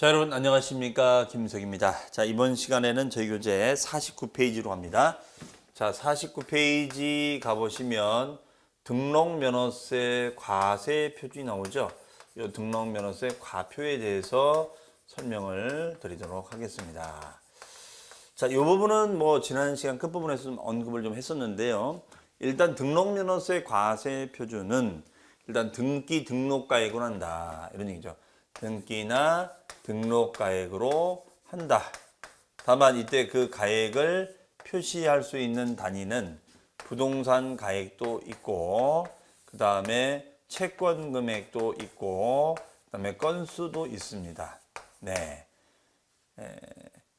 자, 여러분 안녕하십니까? 김석입니다. 자, 이번 시간에는 저희 교재 49페이지로 갑니다. 자, 49페이지 가보시면 등록면허세 과세 표준이 나오죠. 이 등록면허세 과표에 대해서 설명을 드리도록 하겠습니다. 자, 이 부분은 지난 시간 끝부분에서 좀 언급을 좀 했었는데요. 일단 등록면허세 과세 표준은 일단 등기 등록가액으로 한다, 이런 얘기죠. 등기나 등록가액으로 한다. 다만 이때 그 가액을 표시할 수 있는 단위는 부동산 가액도 있고, 그 다음에 채권 금액도 있고, 그 다음에 건수도 있습니다. 네.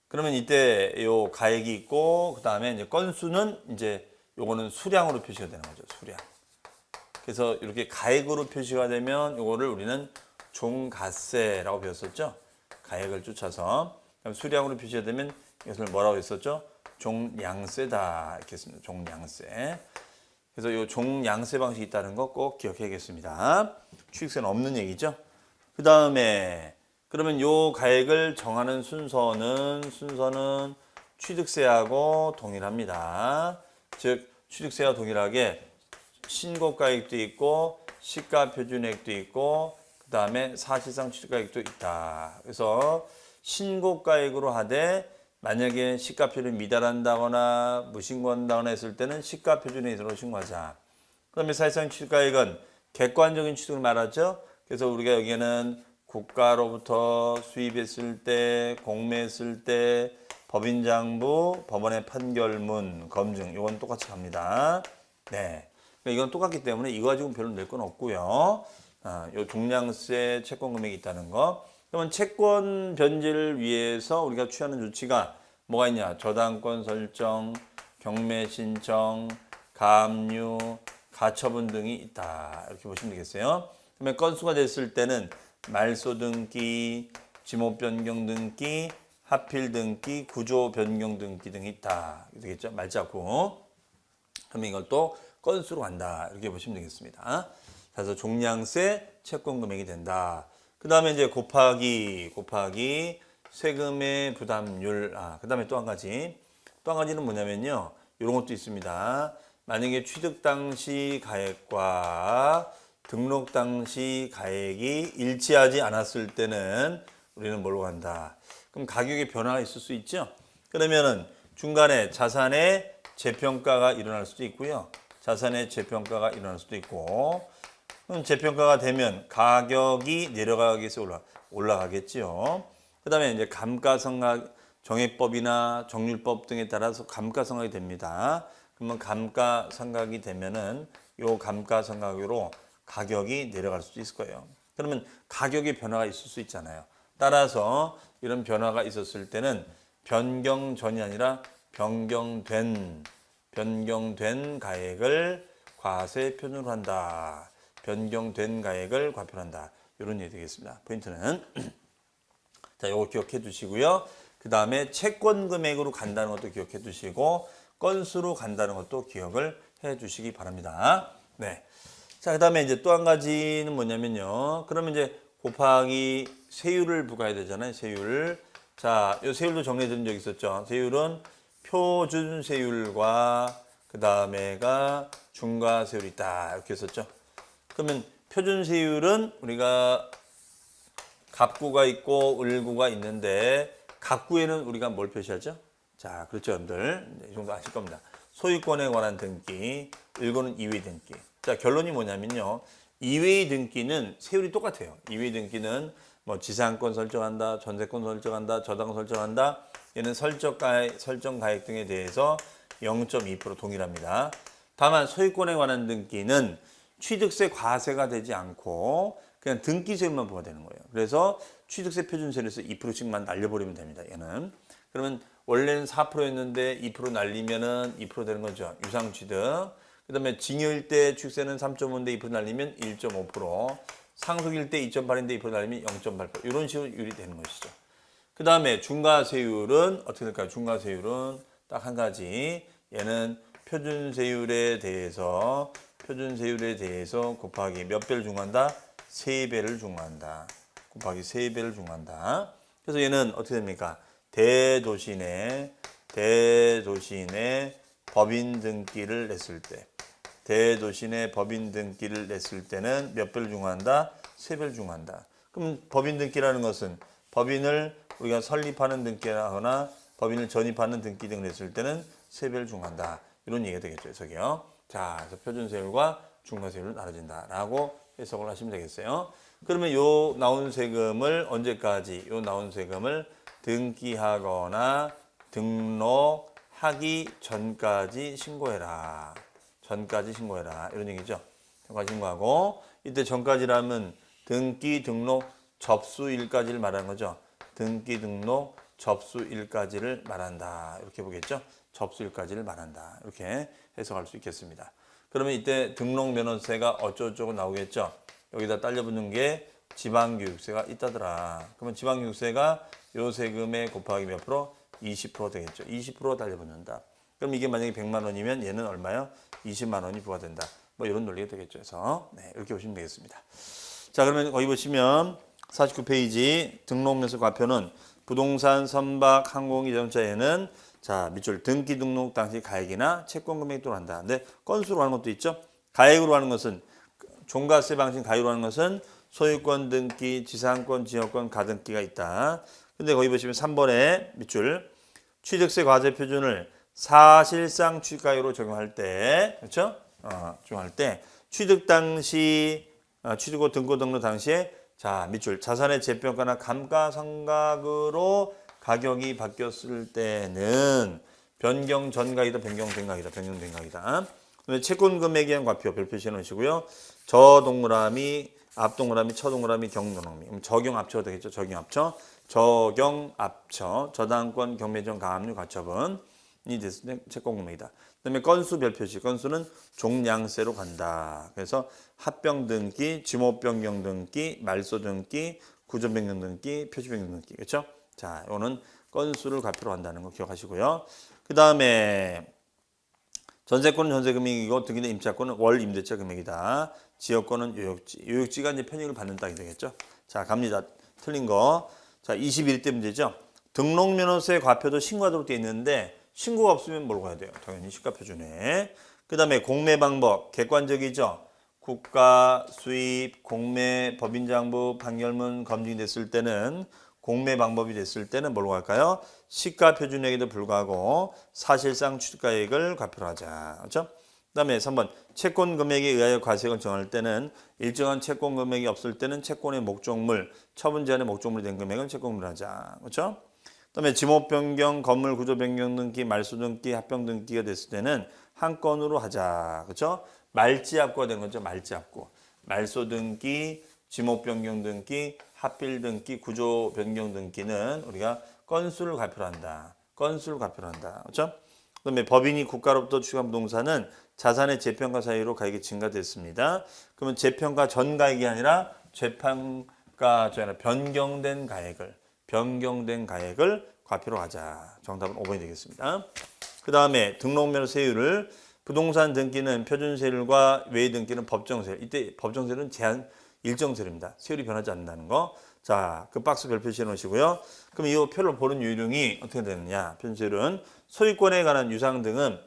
그러면 이때 요 가액이 있고, 그 다음에 이제 건수는 이제 요거는 수량으로 표시가 되는 거죠. 수량. 그래서 이렇게 가액으로 표시가 되면 요거를 우리는 종가세라고 배웠었죠. 가액을 쫓아서. 그럼 수량으로 표시가 되면 이것을 뭐라고 했었죠? 종량세다, 이렇게 했습니다. 종량세. 그래서 요 종량세 방식이 있다는 거 꼭 기억해야겠습니다. 취득세는 없는 얘기죠. 그 다음에 그러면 요 가액을 정하는 순서는 취득세하고 동일합니다. 즉 취득세와 동일하게 신고가액도 있고 시가표준액도 있고, 그 다음에 사실상 취득가액도 있다. 그래서 신고가액으로 하되 만약에 시가표준을 미달한다거나 무신고한다거나 했을 때는 시가표준에 있도록 신고하자. 그 다음에 사실상 취득가액은 객관적인 취득을 말하죠. 그래서 우리가 여기에는 국가로부터 수입했을 때, 공매했을 때, 법인장부, 법원의 판결문, 검증, 이건 똑같이 갑니다. 네. 이건 똑같기 때문에 이거 가지고 별로 낼 건 없고요. 요 종량세 채권 금액이 있다는 거. 그러면 채권 변제를 위해서 우리가 취하는 조치가 뭐가 있냐? 저당권 설정, 경매 신청, 가압류, 가처분 등이 있다. 이렇게 보시면 되겠어요. 그러면 건수가 됐을 때는 말소 등기, 지목 변경 등기, 하필 등기, 구조 변경 등기 등이 있다. 되겠죠? 말자고. 그러면 이걸 또 건수로 간다, 이렇게 보시면 되겠습니다. 그래서 종량세 채권 금액이 된다. 그 다음에 이제 곱하기 세금의 부담률. 그 다음에 또 한 가지는 뭐냐면요, 이런 것도 있습니다. 만약에 취득 당시 가액과 등록 당시 가액이 일치하지 않았을 때는 우리는 뭘로 간다? 그럼 가격의 변화가 있을 수 있죠. 그러면은 중간에 자산의 재평가가 일어날 수도 있고요. 자산의 재평가가 일어날 수도 있고, 그럼 재평가가 되면 가격이 내려가기 위해서 올라가겠죠. 그 다음에 이제 감가상각, 정액법이나 정률법 등에 따라서 감가상각이 됩니다. 그러면 감가상각이 되면은 요 감가상각으로 가격이 내려갈 수도 있을 거예요. 그러면 가격의 변화가 있을 수 있잖아요. 따라서 이런 변화가 있었을 때는 변경 전이 아니라 변경된 가액을 과세 표준으로 한다. 변경된 가액을 과표로 한다. 이런 얘기 되겠습니다. 포인트는 자, 요거 기억해 두시고요. 그 다음에 채권 금액으로 간다는 것도 기억해 두시고, 건수로 간다는 것도 기억을 해 주시기 바랍니다. 네. 자, 그 다음에 이제 또 한 가지는 뭐냐면요. 그러면 이제 곱하기 세율을 부과해야 되잖아요. 세율. 자, 요 세율도 정리해 드린 적 있었죠. 세율은 표준세율과 그 다음에가 중과세율이 있다, 이렇게 했었죠. 그러면 표준세율은 우리가 갑구가 있고 을구가 있는데, 갑구에는 우리가 뭘 표시하죠? 자, 그렇죠, 여러분들. 이 정도 아실 겁니다. 소유권에 관한 등기, 을구는 이외의 등기. 자, 결론이 뭐냐면요, 이외의 등기는 세율이 똑같아요. 이외의 등기는 지상권 설정한다, 전세권 설정한다, 저당 설정한다. 얘는 설정 가액 등에 대해서 0.2% 동일합니다. 다만 소유권에 관한 등기는 취득세 과세가 되지 않고 그냥 등기세율만 부과되는 거예요. 그래서 취득세 표준세율에서 2%씩만 날려버리면 됩니다. 얘는. 그러면 원래는 4%였는데 2% 날리면은 2% 되는 거죠. 유상취득. 그 다음에 징여일 때 취득세는 3.5인데 2% 날리면 1.5%. 상속일 때 2.8인데 2% 날리면 0.8%. 이런 식으로 율이 되는 것이죠. 그 다음에 중과세율은 어떻게 될까요? 중과세율은 딱 한 가지. 얘는 표준세율에 대해서 곱하기 몇 배를 중과한다? 3배를 중과한다. 곱하기 3배를 중과한다. 그래서 얘는 어떻게 됩니까? 대도시인의 법인 등기를 냈을 때, 대도시인의 법인 등기를 냈을 때는 몇 배를 중요한다? 3배를 중요한다. 그럼 법인 등기라는 것은 법인을 우리가 설립하는 등기하거나 법인을 전입하는 등기 등을 냈을 때는 3배를 중요한다. 이런 얘기가 되겠죠. 저기요. 자, 그래서 표준세율과 중과세율을 나눠진다라고 해석을 하시면 되겠어요. 그러면 요 나온 세금을 언제까지? 요 나온 세금을 등기하거나 등록하기 전까지 신고해라. 전까지 신고해라. 이런 얘기죠. 전까지 신고하고 이때 전까지라면 등기 등록 접수일까지를 말하는 거죠. 등기 등록 접수일까지를 말한다. 이렇게 보겠죠. 접수일까지를 말한다. 이렇게 해석할 수 있겠습니다. 그러면 이때 등록면허세가 어쩌고저쩌고 나오겠죠. 여기다 딸려붙는 게 지방교육세가 있다더라. 그러면 지방교육세가 요 세금에 곱하기 몇 프로? 20% 되겠죠. 20% 달려붙는다. 그럼 이게 만약에 100만 원이면 얘는 얼마요? 20만 원이 부과된다. 뭐 이런 논리가 되겠죠. 그래서 네, 이렇게 보시면 되겠습니다. 자, 그러면 거기 보시면 49페이지 등록면허 과표는 부동산, 선박, 항공, 자동차에는 자, 밑줄 등기 등록 당시 가액이나 채권 금액이 또한다. 근데 건수로 하는 것도 있죠. 가액으로 하는 것은 종가세 방식 가액으로 하는 것은 소유권 등기, 지상권, 지역권 가등기가 있다. 근데 거기 보시면 3번에 밑줄 취득세 과세 표준을 사실상 취득가액으로 적용할 때, 그렇죠? 적용할 때 취득 당시 취득고 등고 등록 당시에 자, 밑줄 자산의 재평가나 감가상각으로 가격이 바뀌었을 때는 변경 전가이다, 변경된 가이다. 채권 금액에 대한 과표 별표시 해놓으시고요. 저 동그라미, 앞 동그라미, 쳐 동그라미, 경 동그라미. 적용 합쳐가 되겠죠. 적용 합쳐. 적용 합쳐. 저당권, 경매전, 가압류, 가처분이 됐을 때 채권 금액이다. 그다음에 건수 별표시. 건수는 종량세로 간다. 그래서 합병 등기, 지목 변경 등기, 말소 등기, 구조 변경 등기, 표시 변경 등기. 그렇죠? 자, 이거는 건수를 과표로 한다는 거 기억하시고요. 그다음에 전세권은 전세 금액이고 등기는 임차권은 월 임대차 금액이다. 지역권은 요역지. 요역지가 이제 편익을 받는 땅이 되겠죠. 자, 갑니다. 틀린 거. 자, 21대 문제죠. 등록면허세 과표도 신고하도록 되어 있는데 신고가 없으면 뭘로 가야 돼요? 당연히 시가표준에. 그다음에 공매 방법 객관적이죠. 국가, 수입, 공매, 법인장부, 판결문 검증됐을 때는 공매 방법이 됐을 때는 뭘로 갈까요? 시가표준액에도 불구하고 사실상 취득가액을 과표로 하자. 그렇죠? 그다음에 3번 채권 금액에 의하여 과세액을 정할 때는 일정한 채권 금액이 없을 때는 채권의 목적물, 처분 제한의 목적물이 된 금액은 채권물로 하자. 그렇죠? 그다음에 지목 변경, 건물 구조 변경 등기, 말소 등기, 합병 등기가 됐을 때는 한 건으로 하자. 그렇죠? 말지압구가 되는 거죠. 말지압구. 말소 등기, 지목 변경 등기, 합필 등기, 구조 변경 등기는 우리가 건수를 과표로 한다. 건수를 과표로 한다. 그렇죠? 그다음에 법인이 국가로부터 취득한 부동산은 자산의 재평가 사유로 가액이 증가됐습니다. 그러면 재평가 전 가액이 아니라 재평가 전에 변경된 가액을 과표로 하자. 정답은 5번이 되겠습니다. 그다음에 등록면허세율을 부동산 등기는 표준세율과 외의 등기는 법정세율. 이때 법정세율은 제한 일정세율입니다. 세율이 변하지 않는다는 거. 자, 그 박스 별표시해 놓으시고요. 그럼 이 표를 보는 요령이 어떻게 되느냐. 표준세율은 소유권에 관한 유상 등은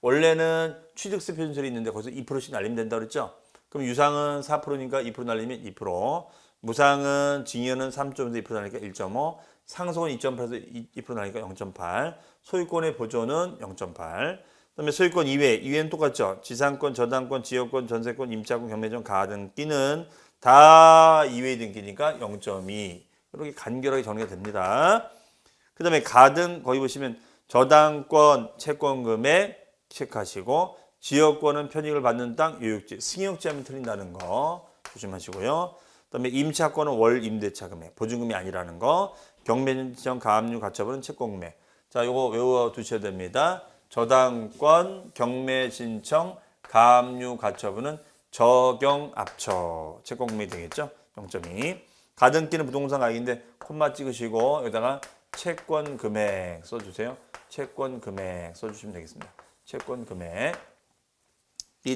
원래는 취득세 표준세율이 있는데 거기서 2%씩 날리면 된다 그랬죠. 그럼 유상은 4%니까 2% 날리면 2%. 무상은 증여는 3.5에서 2% 나니까 1.5, 상속은 2.8에서 2% 나니까 0.8, 소유권의 보존은 0.8. 그다음에 소유권 이외는 똑같죠. 지상권, 저당권, 지역권, 전세권, 임차권, 경매권, 가등기는 다 이외의 등기니까 0.2. 이렇게 간결하게 정리가 됩니다. 그다음에 가등 거기 보시면 저당권, 채권 금액 체크하시고 지역권은 편익을 받는 땅, 요역지, 승역지 하면 틀린다는 거 조심하시고요. 그다음에 임차권은 월 임대차 금액, 보증금이 아니라는 거. 경매전, 가압류, 가처분은 채권 금액. 자, 요거 외워 두셔야 됩니다. 저당권, 경매 신청, 가압류, 가처분은 적용 합쳐 채권 금액이 되겠죠. 0.2. 가등기는 부동산 가격인데 콤마 찍으시고 여기다가 채권 금액 써주세요. 채권 금액 써주시면 되겠습니다. 채권 금액이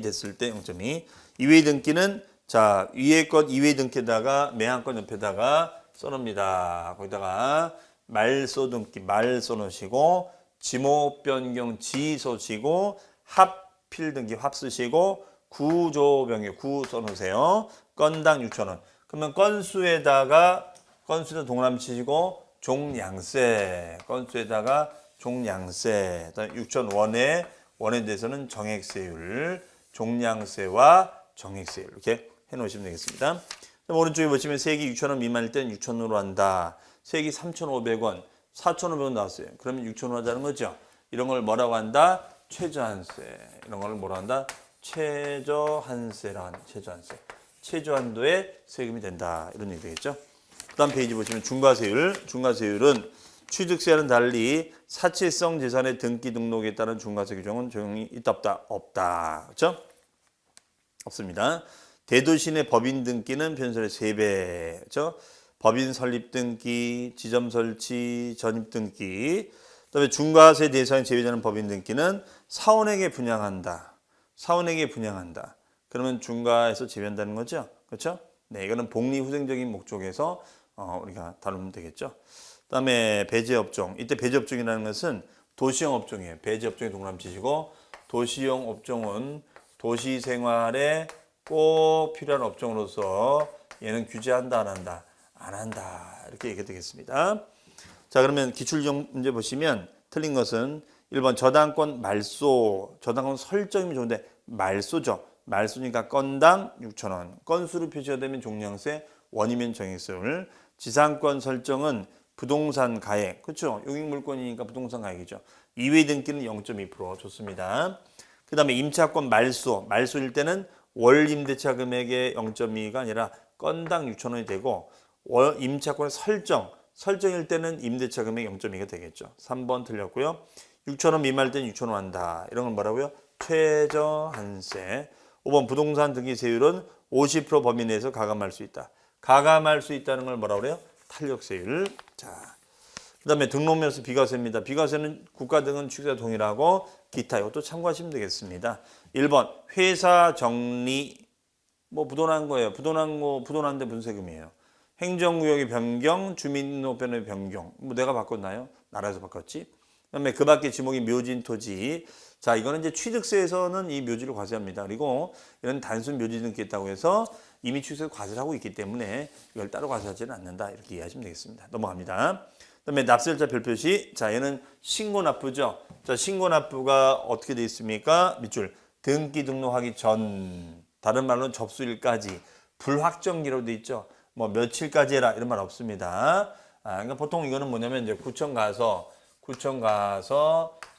됐을 때 0.2. 이외의 등기는 자, 위에 것 이외의 등기에다가 매한 것 옆에다가 써놓습니다. 거기다가 말소 등기 말 써놓으시고 지목 변경 지 써시고 합필 등기 합 쓰시고 구조 변경 구 써놓으세요. 건당 6,000원. 그러면 건수에다가 동그라미 치시고 종량세 건수에다가 종량세 6,000원에 원에 대해서는 정액세율 종량세와 정액세율 이렇게 해놓으시면 되겠습니다. 오른쪽에 보시면 세액이 6,000원 미만일 때는 6,000원으로 한다. 세액이 3,500원, 4,500원 나왔어요. 그러면 6,000원 하자는 거죠. 이런 걸 뭐라고 한다? 최저한세. 이런 걸 뭐라고 한다? 최저한세라고 한다. 최저한세. 최저한도의 세금이 된다. 이런 얘기 되겠죠. 그 다음 페이지 보시면 중과세율. 중과세율은 취득세와는 달리 사치성 재산의 등기 등록에 따른 중과세 규정은 적용이 있다 없다? 없다. 그렇죠? 없습니다. 대도시 내 법인 등기는 변설의 3배. 그렇죠? 법인 설립 등기, 지점 설치, 전입 등기. 그다음에 중과세 대상 제외되는 법인 등기는 사원에게 분양한다. 사원에게 분양한다. 그러면 중과에서 제외한다는 거죠. 그렇죠? 네, 이거는 복리후생적인 목적에서 우리가 다루면 되겠죠. 그다음에 배제업종. 이때 배제업종이라는 것은 도시형 업종이에요. 배제업종에 동그라미 치시고 도시형 업종은 도시 생활에 꼭 필요한 업종으로서 얘는 규제한다 안 한다? 안 한다. 이렇게 얘기가 되겠습니다. 자, 그러면 기출적 문제 보시면 틀린 것은 1번 저당권 말소. 저당권 설정이면 좋은데 말소죠. 말소니까 건당 6,000원. 건수로 표시가 되면 종량세, 원이면 정액세율. 지상권 설정은 부동산 가액. 그렇죠? 용익물권이니까 부동산 가액이죠. 이외 등기는 0.2% 좋습니다. 그 다음에 임차권 말소. 말소일 때는 월 임대차 금액의 0.2가 아니라 건당 6,000원이 되고 임차권의 설정일 때는 임대차 금액 0.2가 되겠죠. 3번 틀렸고요. 6,000원 미만일 때는 6,000원 한다. 이런 건 뭐라고요? 최저한세. 5번 부동산 등기세율은 50% 범위 내에서 가감할 수 있다. 가감할 수 있다는 걸 뭐라고 그래요? 탄력세율. 자, 그 다음에 등록면허세 비과세입니다. 비과세는 국가 등은 취득세 동일하고 기타 이것도 참고하시면 되겠습니다. 1번 회사 정리 뭐 부도난 거예요. 부도난데 무슨 세금이에요? 행정구역의 변경, 주민등록번호의 변경. 뭐 내가 바꿨나요? 나라에서 바꿨지. 그다음에 그 밖에 지목이 묘진 토지. 자, 이거는 이제 취득세에서는 이 묘지를 과세합니다. 그리고 이런 단순 묘지 등기 있다고 해서 이미 취득세 과세를 하고 있기 때문에 이걸 따로 과세하지는 않는다. 이렇게 이해하시면 되겠습니다. 넘어갑니다. 그다음에 납세일자 별표시. 자, 얘는 신고 납부죠. 자, 신고 납부가 어떻게 되어 있습니까? 밑줄 등기 등록하기 전. 다른 말로는 접수일까지 불확정기로 돼 있죠. 뭐 며칠까지 해라 이런 말 없습니다. 그러니까 보통 이거는 뭐냐면 이제 구청 가서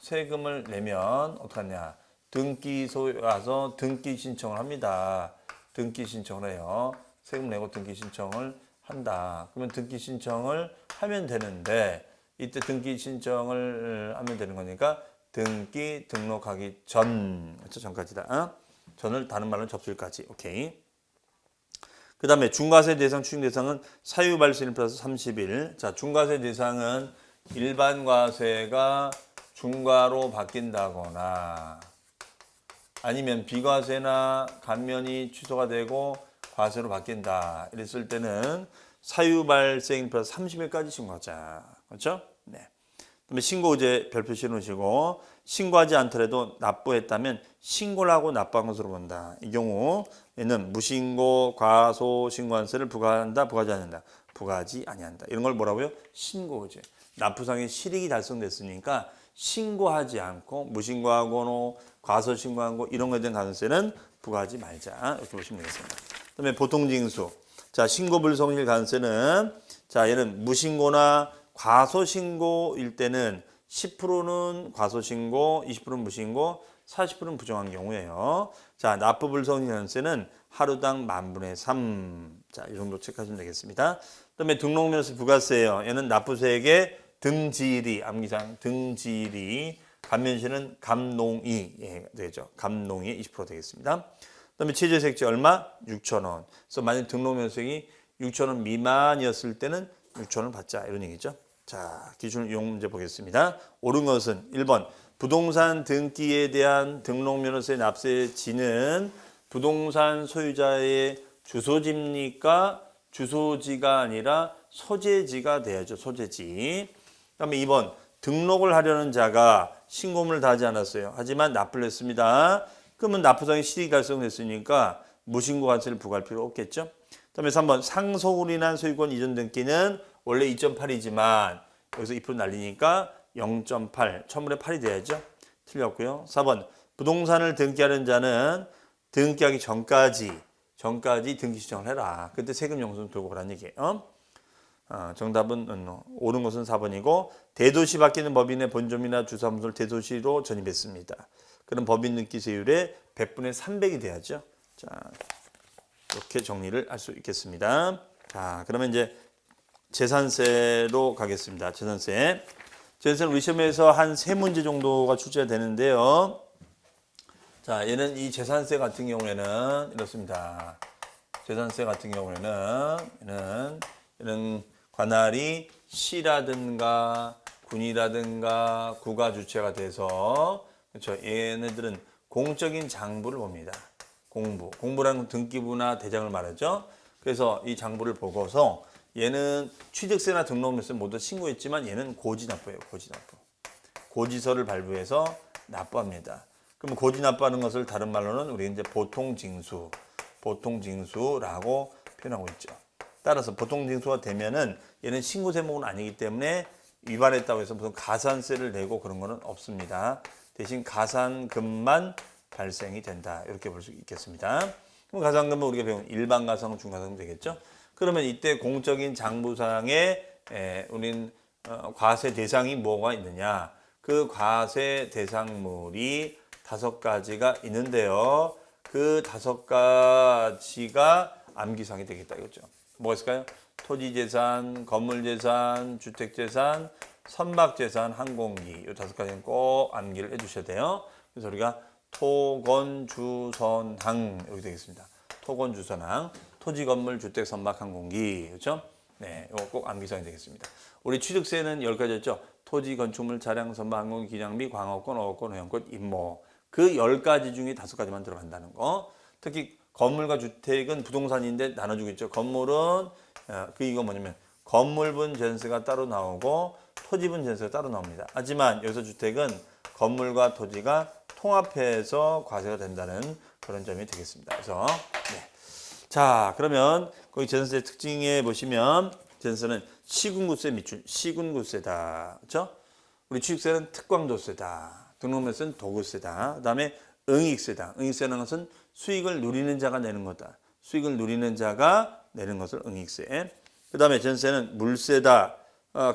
세금을 내면 어떡하냐? 등기소에 가서 등기 신청을 합니다. 등기 신청을 해요. 세금 내고 등기 신청을 한다. 그러면 등기 신청을 하면 되는데 이때 등기 신청을 하면 되는 거니까 등기 등록하기 전, 그렇죠? 전까지다. 전을 다른 말로는 접수일까지. 오케이. 그 다음에 중과세 대상 추징 대상은 사유 발생 플러스 30일. 자, 중과세 대상은 일반 과세가 중과로 바뀐다거나 아니면 비과세나 감면이 취소가 되고 과세로 바뀐다. 이랬을 때는 사유 발생 플러스 30일까지 신고하자. 그렇죠? 네. 그다음에 신고의제 별표시 놓으시고 신고하지 않더라도 납부했다면 신고를 하고 납부한 것으로 본다. 이 경우에는 무신고, 과소, 신고한세를 부과한다, 부과하지 않는다. 부과하지 아니한다. 이런 걸 뭐라고요? 신고의제. 납부상의 실익이 달성됐으니까 신고하지 않고 무신고하고 과소 신고하고 이런 거에 대한 가산세는 부과하지 말자. 이렇게 보시면 되겠습니다. 그다음에 보통징수. 자, 신고 불성실 가산세는 자, 얘는 무신고나 과소신고일 때는 10%는 과소신고, 20%는 무신고, 40%는 부정한 경우예요. 자, 납부불성실가산세는 하루당 10,000분의 3. 자, 이 정도 체크하시면 되겠습니다. 그다음에 등록면허세 부가세예요. 얘는 납부세액의 등지일이, 암기상 등지일이, 감면시는 감농이 되죠. 감농이 20% 되겠습니다. 그다음에 최저세액제 얼마? 6,000원. 그래서 만약 등록면허세액이 6,000원 미만이었을 때는 6,000원 받자 이런 얘기죠. 자, 기준 이용 문제 보겠습니다. 옳은 것은 1번 부동산 등기에 대한 등록면허세 납세지는 부동산 소유자의 주소지입니까? 주소지가 아니라 소재지가 돼야죠. 소재지. 그다음에 2번 등록을 하려는 자가 신고문을 다하지 않았어요. 하지만 납부를 했습니다. 그러면 납부상이 실익이 달성됐으니까 무신고 과세를 부과할 필요 없겠죠. 그다음에 3번 상속으로 인한 소유권 이전 등기는 원래 2.8이지만 여기서 2% 날리니까 0.8, 1000분의 8이 돼야죠. 틀렸고요. 4번 부동산을 등기하는 자는 등기하기 전까지 등기 신청을 해라. 그때 세금 용서는 돌고 그란 얘기예요. 정답은 옳은 것은 4번이고 대도시 바뀌는 법인의 본점이나 주사무소를 대도시로 전입했습니다. 그럼 법인 등기세율의 100분의 300이 돼야죠. 자, 이렇게 정리를 할 수 있겠습니다. 자, 그러면 이제 재산세로 가겠습니다. 재산세는 우리 시험에서 한 3문제 정도가 출제가 되는데요. 자, 얘는 이 재산세 같은 경우에는 이렇습니다. 재산세 같은 경우에는 얘는 관할이 시라든가 군이라든가 구가 주체가 돼서 그렇죠. 얘네들은 공적인 장부를 봅니다. 공부라는 등기부나 대장을 말하죠. 그래서 이 장부를 보고서 얘는 취득세나 등록세 모두 신고했지만 얘는 고지납부예요. 고지서를 발부해서 납부합니다. 그럼 고지 납부하는 것을 다른 말로는 우리 이제 보통징수라고 표현하고 있죠. 따라서 보통징수가 되면은 얘는 신고 대목은 아니기 때문에 위반했다고 해서 무슨 가산세를 내고 그런 거는 없습니다. 대신 가산금만 발생이 된다. 이렇게 볼 수 있겠습니다. 그럼 가산금은 우리가 배운 일반 가산금, 중가산금 되겠죠. 그러면 이때 공적인 장부상에 우린 과세 대상이 뭐가 있느냐? 그 과세 대상물이 5가지가 있는데요. 그 5가지가 암기사항이 되겠다 이거죠. 뭐가 있을까요? 토지재산, 건물재산, 주택재산, 선박재산, 항공기 이 5가지는 꼭 암기를 해주셔야 돼요. 그래서 우리가 토건주선항 이렇게 되겠습니다. 토건주선항, 토지, 건물, 주택, 선박, 항공기 그렇죠? 네, 이거 꼭 암기사항이 되겠습니다. 우리 취득세는 10가지였죠. 토지, 건축물, 차량, 선박, 항공기, 기장비, 광업권, 어업권, 회원권, 임모 그 10가지 중에 5가지만 들어간다는 거. 특히 건물과 주택은 부동산인데 나눠주고 있죠. 건물은 이거 뭐냐면 건물분 전세가 따로 나오고 토지분 전세가 따로 나옵니다. 하지만 여기서 주택은 건물과 토지가 통합해서 과세가 된다는 그런 점이 되겠습니다. 그래서 네. 자, 그러면 거기 재산세 특징에 보시면 재산세는 시군구세 밑줄 시군구세다. 그렇죠? 우리 취득세는 특광도세다. 등록세는 도구세다. 그다음에 응익세다. 응익세라는 것은 수익을 누리는 자가 내는 거다. 수익을 누리는 자가 내는 것을 응익세. 그다음에 전세는 물세다.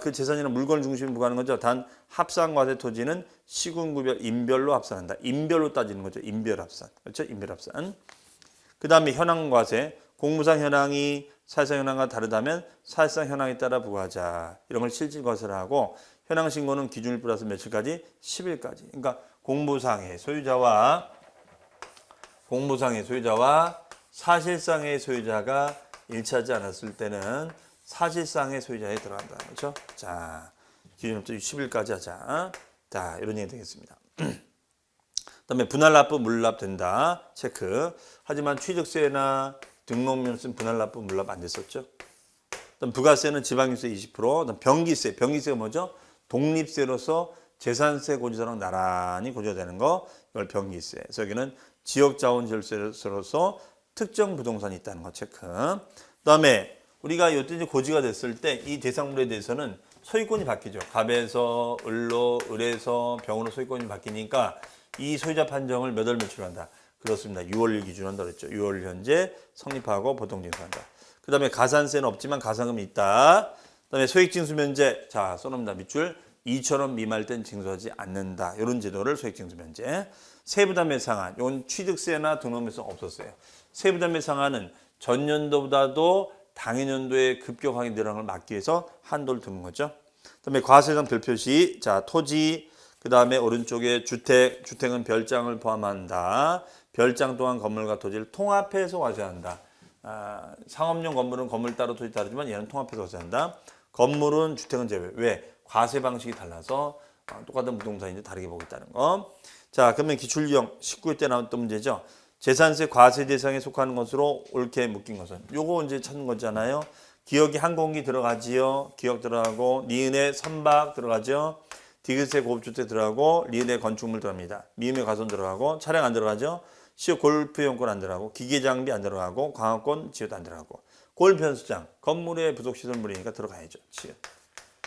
그 재산이나 물건을 중심으로 부과하는 거죠. 단 합산과세 토지는 시군구별 인별로 합산한다. 인별로 따지는 거죠. 인별합산. 그렇죠? 인별합산. 그다음에 현황과세. 공무상 현황이 사실상 현황과 다르다면 사실상 현황에 따라 부과하자. 이런 걸 실질과세를 하고 현황 신고는 기준일 플러스 며칠까지? 10일까지. 그러니까 공무상의 소유자와 사실상의 소유자가 일치하지 않았을 때는 사실상의 소유자에 들어간다. 그렇죠? 자, 기준일부터 10일까지 하자. 자, 이런 얘기 되겠습니다. 그다음에 분할납부 물납 된다. 체크. 하지만 취득세나 등록면세는 분할납부 물납 안 됐었죠. 그다음 부가세는 지방세 20%. 그다음 병기세가 뭐죠? 독립세로서 재산세 고지서랑 나란히 고지가 되는 거. 이걸 병기세. 그래서 여기는 지역자원시설세로서 특정 부동산이 있다는 거 체크. 그다음에 우리가 이때 이제 고지가 됐을 때 이 대상물에 대해서는 소유권이 바뀌죠. 갑에서 을로, 을에서 병으로 소유권이 바뀌니까 이 소유자 판정을 몇 월 며칠로 한다. 그렇습니다. 6월 기준으로 한다 그랬죠. 6월 현재 성립하고 보통징수한다. 그 다음에 가산세는 없지만 가산금이 있다. 그 다음에 소액징수 면제. 자, 써놓습니다. 밑줄. 2,000원 미만일 땐 징수하지 않는다. 이런 제도를 소액징수 면제. 세부담의 상한. 이건 취득세나 등록세는 없었어요. 세부담의 상한은 전년도보다도 당해년도에 급격하게 늘어난 걸 막기 위해서 한도를 두는 거죠. 그다음에 과세장 별표시. 자, 토지. 그다음에 오른쪽에 주택은 별장을 포함한다. 별장 또한 건물과 토지를 통합해서 과세한다. 상업용 건물은 건물 따로 토지 따르지만 얘는 통합해서 과세한다. 건물은 주택은 제외. 왜? 과세 방식이 달라서 똑같은 부동산인데 다르게 보고 있다는 거. 자, 그러면 기출유형 19회 때 나왔던 문제죠. 재산세 과세 대상에 속하는 것으로 옳게 묶인 것은 요거 이제 찾는 거잖아요. 기역이 한 공기 들어가지요. 기역 들어가고 니은의 선박 들어가죠. 디귿의 고급주택 들어가고 리은의 건축물 들어갑니다. 미음의 가손 들어가고 차량 안 들어가죠. 시옷 골프용권 안 들어가고 기계장비 안 들어가고 광학권 지읒 안 들어가고 골프 연습장 건물의 부속시설물이니까 들어가야죠. 지읒.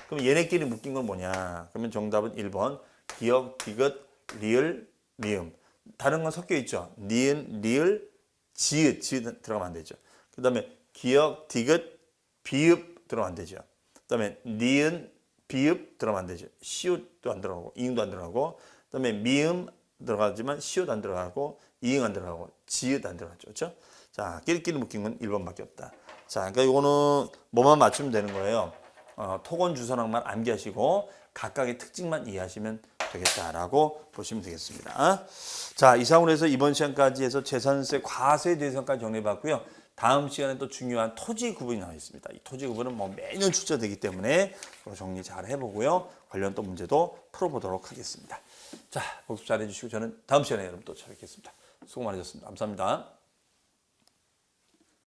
그럼 얘네끼리 묶인 건 뭐냐? 그러면 정답은 1번 기역, 디귿, 리을, 미음. 다른 건 섞여 있죠. 니은, 리을, 지읒 들어가면 안 되죠. 그 다음에 기역, 디귿, 비읍 들어가면 안 되죠. 그 다음에 니은, 비읍 들어가면 안 되죠. 시옷도 안 들어가고 이응도 안 들어가고 그다음에 미음 들어가지만 시옷 안 들어가고 이응 안 들어가고 지읒 안 들어가죠. 그렇죠? 자, 끼리끼리 묶인 건 1번밖에 없다. 자, 그러니까 이거는 뭐만 맞추면 되는 거예요. 토건 주소랑만 암기하시고 각각의 특징만 이해하시면 되겠다라고 보시면 되겠습니다. 자, 이상으로 해서 이번 시간까지 해서 재산세, 과세 대상까지 정리해봤고요. 다음 시간에 또 중요한 토지 구분이 나와 있습니다. 이 토지 구분은 뭐 매년 출제되기 때문에 정리 잘 해보고요. 관련 또 문제도 풀어보도록 하겠습니다. 자, 복습 잘 해주시고 저는 다음 시간에 여러분 또 찾아뵙겠습니다. 수고 많으셨습니다. 감사합니다.